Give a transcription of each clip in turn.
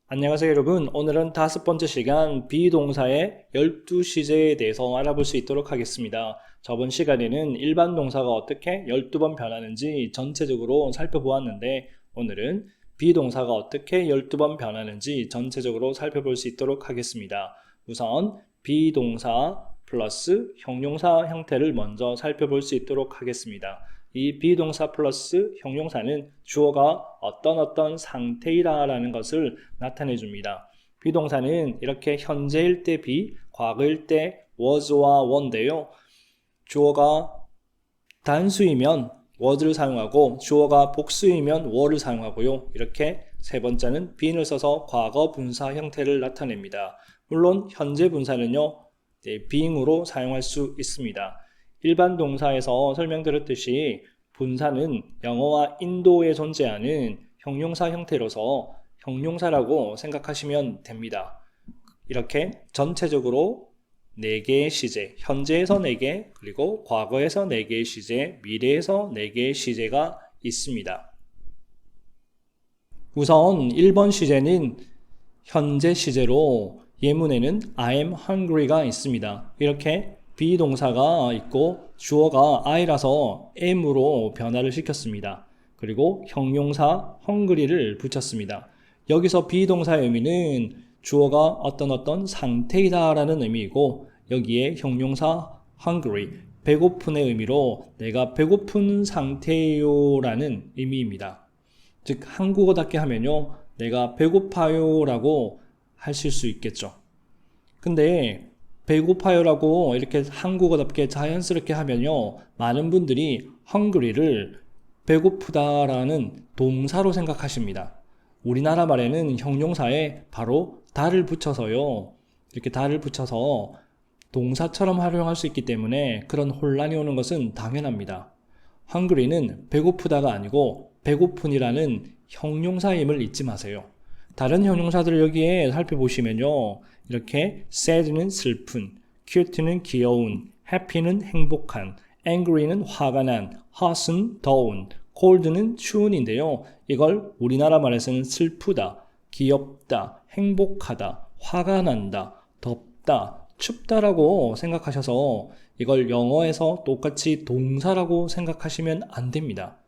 안녕하세요 여러분. 오늘은 5번째 시간 비동사의 12시제에 대해서 알아볼 수 있도록 하겠습니다. 저번 시간에는 일반 동사가 어떻게 12번 변하는지 전체적으로 살펴보았는데 오늘은 비동사가 어떻게 12번 변하는지 전체적으로 살펴볼 수 있도록 하겠습니다. 우선 비동사 플러스 형용사 형태를 먼저 살펴볼 수 있도록 하겠습니다. 이 비동사 플러스 형용사는 주어가 어떤 상태이다 라는 것을 나타내 줍니다. 비동사는 이렇게 현재일 때 be, 과거일 때 was와 were인데요. 주어가 단수이면 was를 사용하고 주어가 복수이면 were를 사용하고요. 이렇게 세 번째는 being을 써서 과거 분사 형태를 나타냅니다. 물론 현재 분사는요, being으로 사용할 수 있습니다. 일반 동사에서 설명드렸듯이 분사는 영어와 인도에 존재하는 형용사 형태로서 형용사라고 생각하시면 됩니다. 이렇게 전체적으로 4개의 시제, 현재에서 4개, 그리고 과거에서 4개의 시제, 미래에서 4개의 시제가 있습니다. 우선 1번 시제는 현재 시제로 예문에는 I am hungry가 있습니다. 이렇게 비동사가 있고 주어가 I라서 am으로 변화를 시켰습니다. 그리고 형용사 hungry를 붙였습니다. 여기서 비동사의 의미는 주어가 어떤 상태이다 라는 의미이고 여기에 형용사 hungry, 배고픈의 의미로 내가 배고픈 상태요 라는 의미입니다. 즉 한국어답게 하면요, 내가 배고파요 라고 하실 수 있겠죠. 근데 배고파요 라고 이렇게 한국어답게 자연스럽게 하면요, 많은 분들이 hungry를 배고프다 라는 동사로 생각하십니다. 우리나라 말에는 형용사에 바로 다를 붙여서요, 이렇게 다를 붙여서 동사처럼 활용할 수 있기 때문에 그런 혼란이 오는 것은 당연합니다. hungry는 배고프다가 아니고 배고픈이라는 형용사임을 잊지 마세요. 다른 형용사들을 여기에 살펴보시면요, 이렇게 sad는 슬픈, cute는 귀여운, happy는 행복한, angry는 화가 난, hot은 더운, cold는 추운인데요. 이걸 우리나라 말에서는 슬프다, 귀엽다, 행복하다, 화가 난다, 덥다, 춥다라고 생각하셔서 이걸 영어에서 똑같이 동사라고 생각하시면 안 됩니다.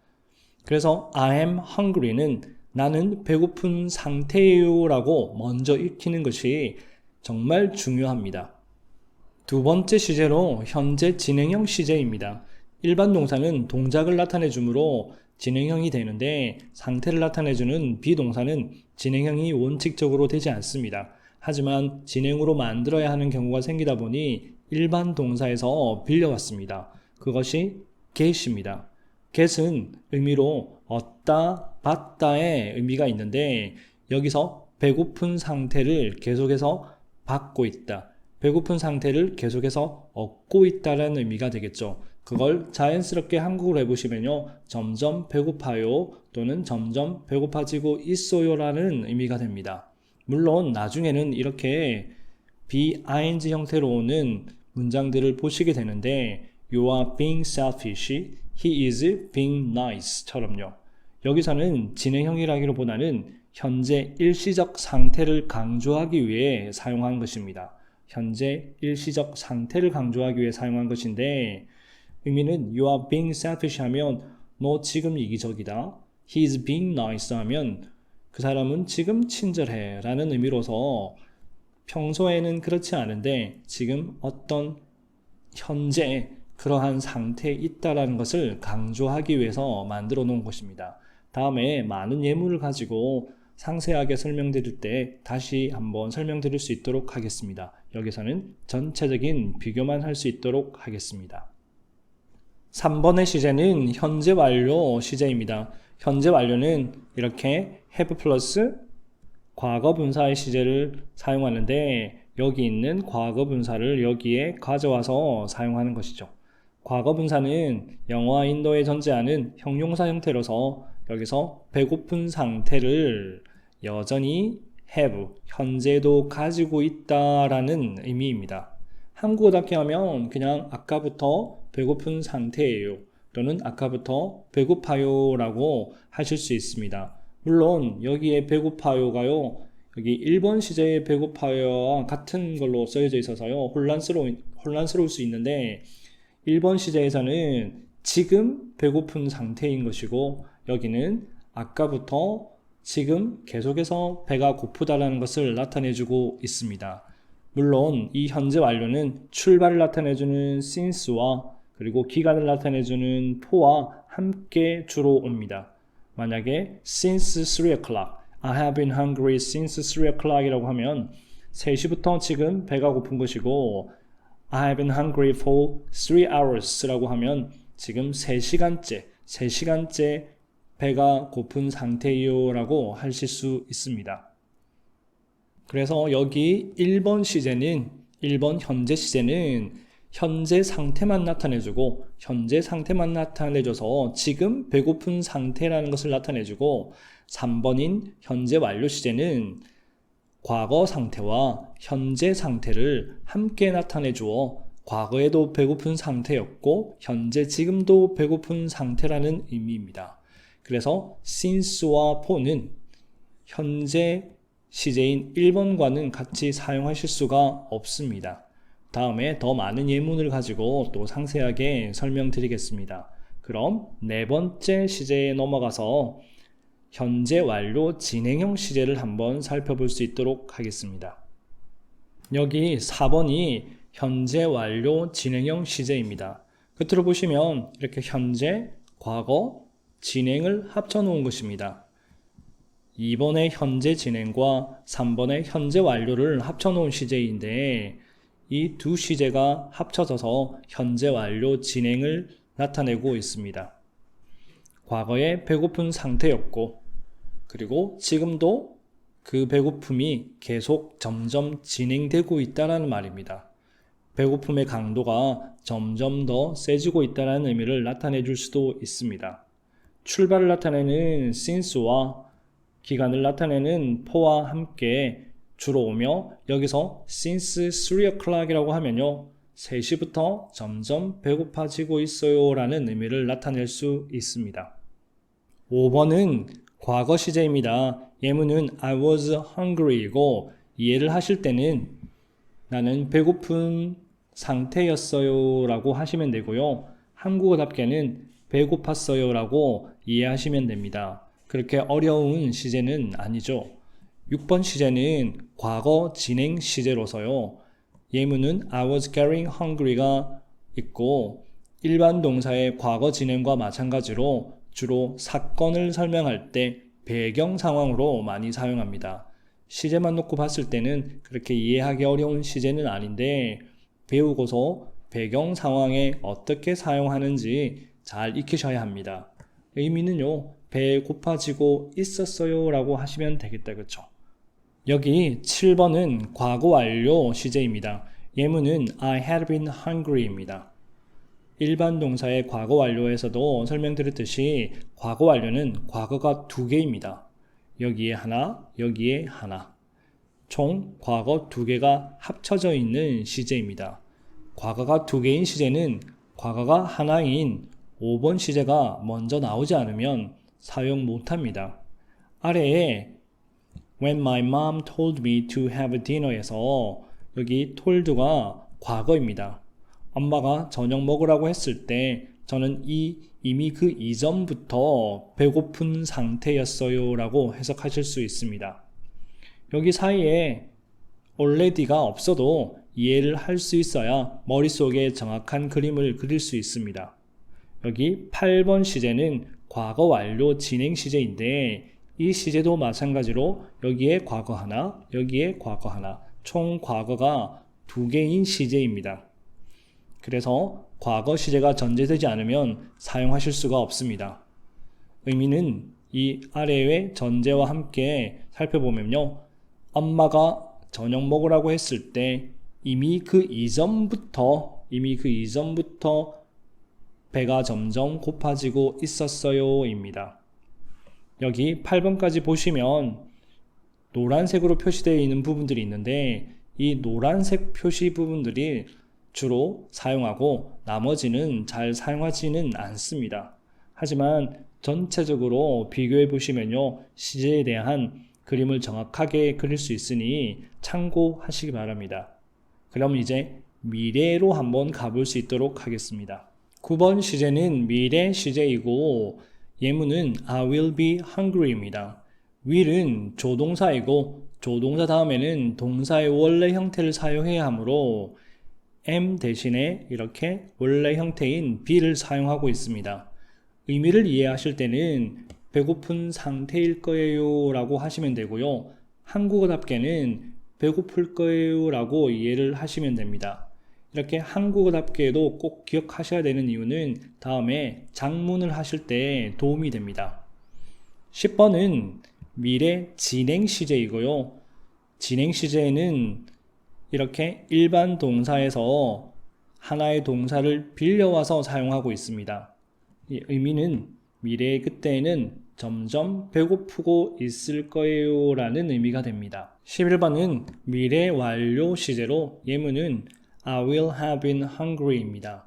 그래서 I am hungry는 나는 배고픈 상태예요 라고 먼저 익히는 것이 정말 중요합니다. 두 번째 시제로 현재 진행형 시제입니다. 일반 동사는 동작을 나타내 주므로 진행형이 되는데 상태를 나타내주는 비동사는 진행형이 원칙적으로 되지 않습니다. 하지만 진행으로 만들어야 하는 경우가 생기다 보니 일반 동사에서 빌려왔습니다. 그것이 get입니다. get은 의미로 얻다, 받다의 의미가 있는데 여기서 배고픈 상태를 계속해서 받고 있다, 배고픈 상태를 계속해서 얻고 있다라는 의미가 되겠죠. 그걸 자연스럽게 한국어로 해보시면요, 점점 배고파요 또는 점점 배고파지고 있어요 라는 의미가 됩니다. 물론 나중에는 이렇게 be-ing 형태로 오는 문장들을 보시게 되는데 You are being selfish, he is being nice 처럼요. 여기서는 진행형이라기보다는 현재 일시적 상태를 강조하기 위해 사용한 것입니다. 현재 일시적 상태를 강조하기 위해 사용한 것인데 의미는 You are being selfish 하면 너 지금 이기적이다, he is being nice 하면 그 사람은 지금 친절해 라는 의미로서 평소에는 그렇지 않은데 지금 어떤 현재 그러한 상태에 있다라는 것을 강조하기 위해서 만들어 놓은 것입니다. 다음에 많은 예문을 가지고 상세하게 설명드릴 때 다시 한번 설명드릴 수 있도록 하겠습니다. 여기서는 전체적인 비교만 할 수 있도록 하겠습니다. 3번의 시제는 현재 완료 시제입니다. 현재 완료는 이렇게 have 플러스 과거 분사의 시제를 사용하는데 여기 있는 과거 분사를 여기에 가져와서 사용하는 것이죠. 과거 분사는 영어와 인도에 존재하는 형용사 형태로서 여기서 배고픈 상태를 여전히 have, 현재도 가지고 있다라는 의미입니다. 한국어답게 하면 그냥 아까부터 배고픈 상태예요 또는 아까부터 배고파요 라고 하실 수 있습니다. 물론 여기에 배고파요가요, 여기 1번 시제의 배고파요와 같은 걸로 써져 있어서요. 혼란스러울 수 있는데 1번 시제에서는 지금 배고픈 상태인 것이고 여기는 아까부터 지금 계속해서 배가 고프다라는 것을 나타내주고 있습니다. 물론 이 현재 완료는 출발을 나타내주는 since와 그리고 기간을 나타내주는 for와 함께 주로 옵니다. 만약에 since 3 o'clock, I have been hungry since 3 o'clock 이라고 하면 3시부터 지금 배가 고픈 것이고 I have been hungry for 3 hours 라고 하면 지금 3시간째 배가 고픈 상태요 라고 하실 수 있습니다. 그래서 여기 1번 시제는 1번 현재 시제는 현재 상태만 나타내주고 현재 상태만 나타내줘서 지금 배고픈 상태라는 것을 나타내주고 3번인 현재 완료 시제는 과거 상태와 현재 상태를 함께 나타내주어 과거에도 배고픈 상태였고 현재 지금도 배고픈 상태라는 의미입니다. 그래서 since와 for는 현재 시제인 1번과는 같이 사용하실 수가 없습니다. 다음에 더 많은 예문을 가지고 또 상세하게 설명드리겠습니다. 그럼 네 번째 시제에 넘어가서 현재 완료 진행형 시제를 한번 살펴볼 수 있도록 하겠습니다. 여기 4번이 현재 완료 진행형 시제입니다. 끝으로 보시면 이렇게 현재, 과거, 진행을 합쳐 놓은 것입니다. 2번의 현재 진행과 3번의 현재 완료를 합쳐 놓은 시제인데 이 두 시제가 합쳐져서 현재 완료 진행을 나타내고 있습니다. 과거에 배고픈 상태였고 그리고 지금도 그 배고픔이 계속 점점 진행되고 있다는 말입니다. 배고픔의 강도가 점점 더 세지고 있다는 의미를 나타내 줄 수도 있습니다. 출발을 나타내는 since와 기간을 나타내는 for와 함께 주로 오며 여기서 since 3 o'clock이라고 하면요 3시부터 점점 배고파지고 있어요 라는 의미를 나타낼 수 있습니다. 5번은 과거 시제입니다. 예문은 I was hungry이고 이해를 하실 때는 나는 배고픈 상태였어요 라고 하시면 되고요. 한국어답게는 배고팠어요 라고 이해하시면 됩니다. 그렇게 어려운 시제는 아니죠. 6번 시제는 과거 진행 시제로서요. 예문은 I was getting hungry가 있고 일반 동사의 과거 진행과 마찬가지로 주로 사건을 설명할 때 배경 상황으로 많이 사용합니다. 시제만 놓고 봤을 때는 그렇게 이해하기 어려운 시제는 아닌데 배우고서 배경 상황에 어떻게 사용하는지 잘 익히셔야 합니다. 의미는요. 배 고파지고 있었어요 라고 하시면 되겠다. 그쵸? 여기 7번은 과거 완료 시제입니다. 예문은 I had been hungry입니다. 일반 동사의 과거 완료에서도 설명드렸듯이 과거 완료는 과거가 두 개입니다. 여기에 하나, 여기에 하나. 총 과거 두 개가 합쳐져 있는 시제입니다. 과거가 두 개인 시제는 과거가 하나인 5번 시제가 먼저 나오지 않으면 사용 못합니다. 아래에 When my mom told me to have dinner에서 여기 told가 과거입니다. 엄마가 저녁 먹으라고 했을 때 저는 이미 그 이전부터 배고픈 상태였어요 라고 해석하실 수 있습니다. 여기 사이에 already가 없어도 이해를 할 수 있어야 머릿속에 정확한 그림을 그릴 수 있습니다. 여기 8번 시제는 과거 완료 진행 시제인데 이 시제도 마찬가지로 여기에 과거 하나, 여기에 과거 하나, 총 과거가 두 개인 시제입니다. 그래서 과거 시제가 전제되지 않으면 사용하실 수가 없습니다. 의미는 이 아래의 전제와 함께 살펴보면요. 엄마가 저녁 먹으라고 했을 때 이미 그 이전부터 배가 점점 고파지고 있었어요 입니다. 여기 8번까지 보시면 노란색으로 표시되어 있는 부분들이 있는데 이 노란색 표시 부분들이 주로 사용하고 나머지는 잘 사용하지는 않습니다. 하지만 전체적으로 비교해 보시면요. 시제에 대한 그림을 정확하게 그릴 수 있으니 참고하시기 바랍니다. 그럼 이제 미래로 한번 가볼 수 있도록 하겠습니다. 9번 시제는 미래 시제이고 예문은 I will be hungry입니다. will은 조동사이고 조동사 다음에는 동사의 원래 형태를 사용해야 하므로 am 대신에 이렇게 원래 형태인 be를 사용하고 있습니다. 의미를 이해하실 때는 배고픈 상태일 거예요 라고 하시면 되고요. 한국어답게는 배고플 거예요 라고 이해를 하시면 됩니다. 이렇게 한국어답게도 꼭 기억하셔야 되는 이유는 다음에 작문을 하실 때 도움이 됩니다. 10번은 미래 진행 시제이고요. 진행 시제는 이렇게 일반 동사에서 하나의 동사를 빌려와서 사용하고 있습니다. 이 의미는 미래의 그때에는 점점 배고프고 있을 거예요 라는 의미가 됩니다. 11번은 미래 완료 시제로 예문은 I will have been hungry 입니다.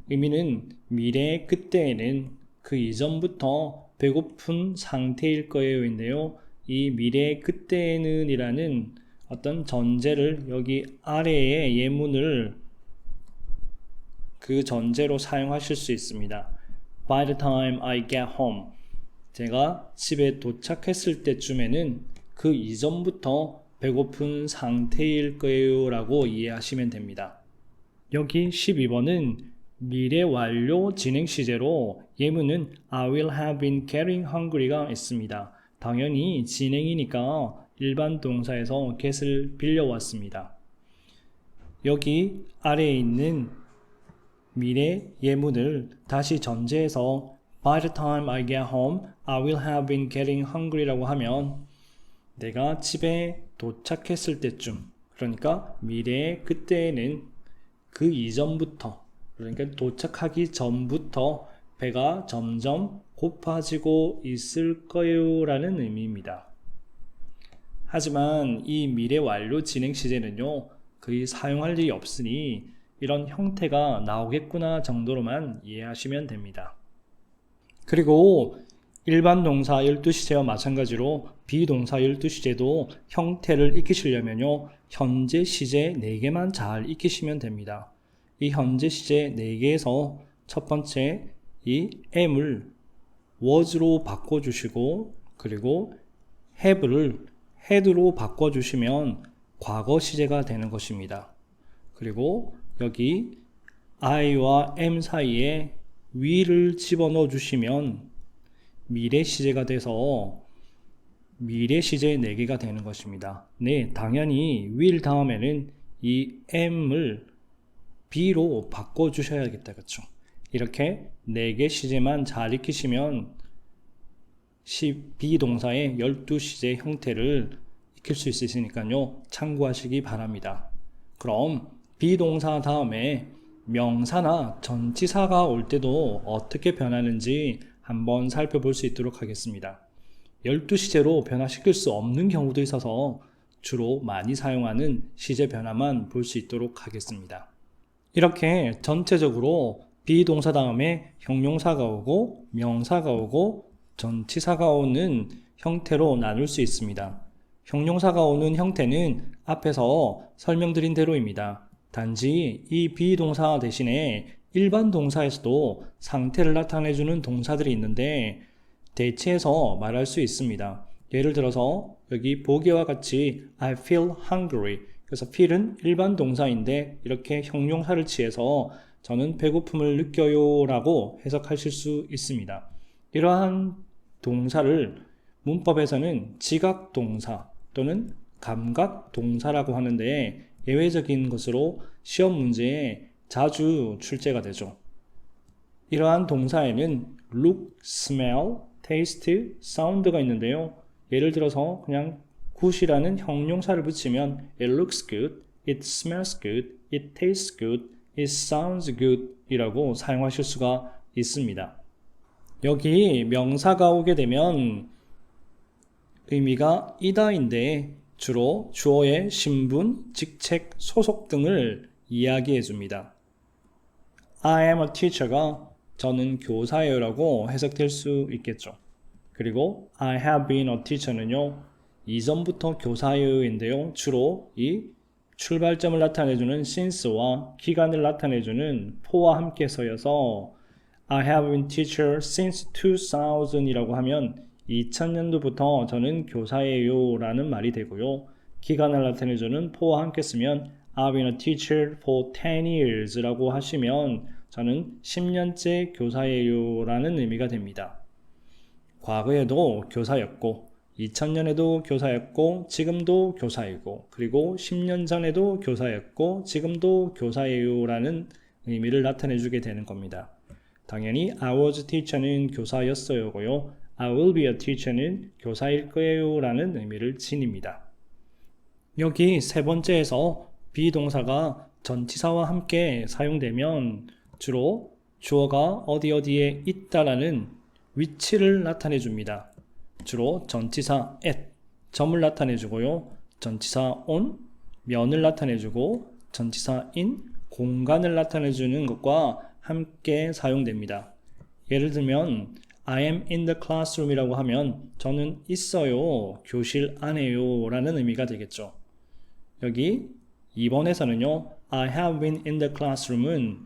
의미는 미래의 그때에는 그 이전부터 배고픈 상태일 거예요 인데요. 이 미래의 그때에는 이라는 어떤 전제를 여기 아래의 예문을 그 전제로 사용하실 수 있습니다. By the time I get home, 제가 집에 도착했을 때쯤에는 그 이전부터 배고픈 상태일 거예요 라고 이해하시면 됩니다. 여기 12번은 미래 완료 진행 시제로 예문은 I will have been getting hungry가 있습니다. 당연히 진행이니까 일반 동사에서 get을 빌려왔습니다. 여기 아래에 있는 미래 예문을 다시 전제해서 By the time I get home, I will have been getting hungry라고 하면 내가 집에 도착했을 때쯤, 그러니까 미래의 그때에는 그 이전부터, 그러니까 도착하기 전부터 배가 점점 고파지고 있을 거예요 라는 의미입니다. 하지만 이 미래 완료 진행 시제는요, 거의 사용할 일이 없으니 이런 형태가 나오겠구나 정도로만 이해하시면 됩니다. 그리고 일반 동사 12시제와 마찬가지로 비동사 12시제도 형태를 익히시려면요, 현재 시제 4개만 잘 익히시면 됩니다. 이 현재 시제 4개에서 첫 번째 이 am을 was로 바꿔주시고 그리고 have를 had로 바꿔주시면 과거 시제가 되는 것입니다. 그리고 여기 I와 am 사이에 will을 집어넣어 주시면 미래 시제가 돼서 미래 시제 4개가 되는 것입니다. 네, 당연히 will 다음에는 이 am을 be로 바꿔 주셔야겠다. 그렇죠? 이렇게 4개 시제만 잘 익히시면 비동사의 12시제 형태를 익힐 수 있으니까요. 참고하시기 바랍니다. 그럼 비동사 다음에 명사나 전치사가 올 때도 어떻게 변하는지 한번 살펴볼 수 있도록 하겠습니다. 12시제로 변화시킬 수 없는 경우도 있어서 주로 많이 사용하는 시제 변화만 볼 수 있도록 하겠습니다. 이렇게 전체적으로 비동사 다음에 형용사가 오고 명사가 오고 전치사가 오는 형태로 나눌 수 있습니다. 형용사가 오는 형태는 앞에서 설명드린 대로입니다. 단지 이 비동사 대신에 일반 동사에서도 상태를 나타내주는 동사들이 있는데 대체해서 말할 수 있습니다. 예를 들어서 여기 보기와 같이 I feel hungry. 그래서 feel은 일반 동사인데 이렇게 형용사를 취해서 저는 배고픔을 느껴요 라고 해석하실 수 있습니다. 이러한 동사를 문법에서는 지각동사 또는 감각동사라고 하는데 예외적인 것으로 시험 문제에 자주 출제가 되죠. 이러한 동사에는 look, smell, taste, sound가 있는데요. 예를 들어서 그냥 good이라는 형용사를 붙이면 it looks good, it smells good, it tastes good, it sounds good 이라고 사용하실 수가 있습니다. 여기 명사가 오게 되면 의미가 이다인데 주로 주어의 신분, 직책, 소속 등을 이야기해 줍니다. I am a teacher가 저는 교사예요 라고 해석될 수 있겠죠. 그리고 I have been a teacher는요, 이전부터 교사예요인데요. 주로 이 출발점을 나타내주는 since와 기간을 나타내주는 for와 함께 서여서 I have been teacher since 2000이라고 하면 2000년도부터 저는 교사예요 라는 말이 되고요. 기간을 나타내주는 for와 함께 쓰면 I've been a teacher for 10 years 라고 하시면 저는 10년째 교사예요 라는 의미가 됩니다. 과거에도 교사였고 2000년에도 교사였고 지금도 교사이고 그리고 10년 전에도 교사였고 지금도 교사예요 라는 의미를 나타내 주게 되는 겁니다. 당연히 I was teacher는 교사였어요고요. I will be a teacher는 교사일 거예요 라는 의미를 지닙니다. 여기 세 번째에서 비동사가 전치사와 함께 사용되면 주로 주어가 어디에 있다라는 위치를 나타내 줍니다. 주로 전치사 at, 점을 나타내 주고요. 전치사 on, 면을 나타내 주고 전치사 in, 공간을 나타내 주는 것과 함께 사용됩니다. 예를 들면 I am in the classroom 이라고 하면 저는 있어요, 교실 안에요 라는 의미가 되겠죠. 여기 2번에서는요. I have been in the classroom은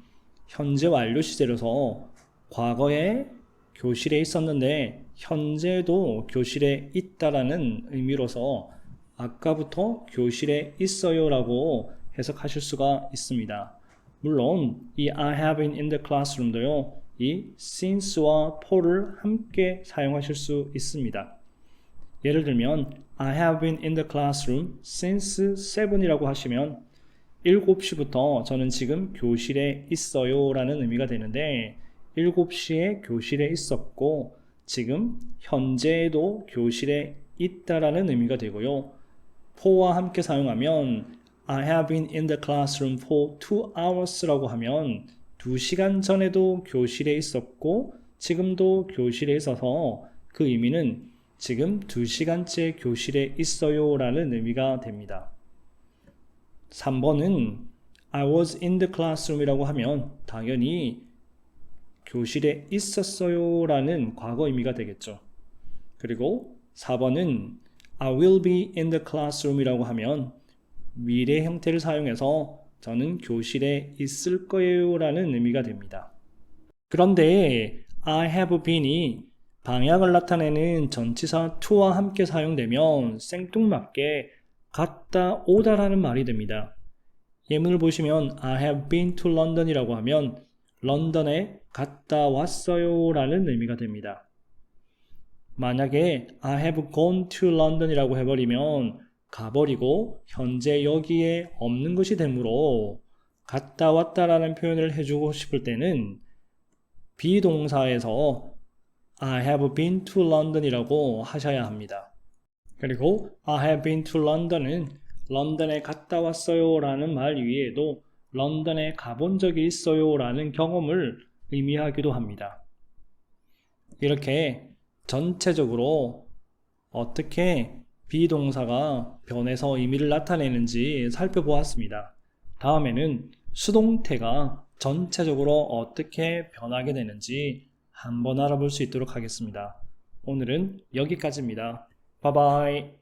현재 완료 시제로서 과거에 교실에 있었는데 현재도 교실에 있다라는 의미로서 아까부터 교실에 있어요 라고 해석하실 수가 있습니다. 물론 이 I have been in the classroom도요. 이 since와 for를 함께 사용하실 수 있습니다. 예를 들면 I have been in the classroom since 7이라고 하시면 7시부터 저는 지금 교실에 있어요 라는 의미가 되는데 7시에 교실에 있었고 지금 현재에도 교실에 있다라는 의미가 되고요. for와 함께 사용하면 I have been in the classroom for 2 hours 라고 하면 2시간 전에도 교실에 있었고 지금도 교실에 있어서 그 의미는 지금 2시간째 교실에 있어요 라는 의미가 됩니다. 3번은 I was in the classroom 이라고 하면 당연히 교실에 있었어요 라는 과거 의미가 되겠죠. 그리고 4번은 I will be in the classroom 이라고 하면 미래 형태를 사용해서 저는 교실에 있을 거예요 라는 의미가 됩니다. 그런데 I have been이 방향을 나타내는 전치사 to와 함께 사용되면 생뚱맞게 갔다 오다 라는 말이 됩니다. 예문을 보시면 I have been to London 이라고 하면 런던에 갔다 왔어요 라는 의미가 됩니다. 만약에 I have gone to London 이라고 해버리면 가버리고 현재 여기에 없는 것이 되므로 갔다 왔다 라는 표현을 해주고 싶을 때는 비동사에서 I have been to London 이라고 하셔야 합니다. 그리고 I have been to London은 런던에 갔다 왔어요 라는 말 위에도 런던에 가본 적이 있어요 라는 경험을 의미하기도 합니다. 이렇게 전체적으로 어떻게 비동사가 변해서 의미를 나타내는지 살펴보았습니다. 다음에는 수동태가 전체적으로 어떻게 변하게 되는지 한번 알아볼 수 있도록 하겠습니다. 오늘은 여기까지입니다. 바이바이.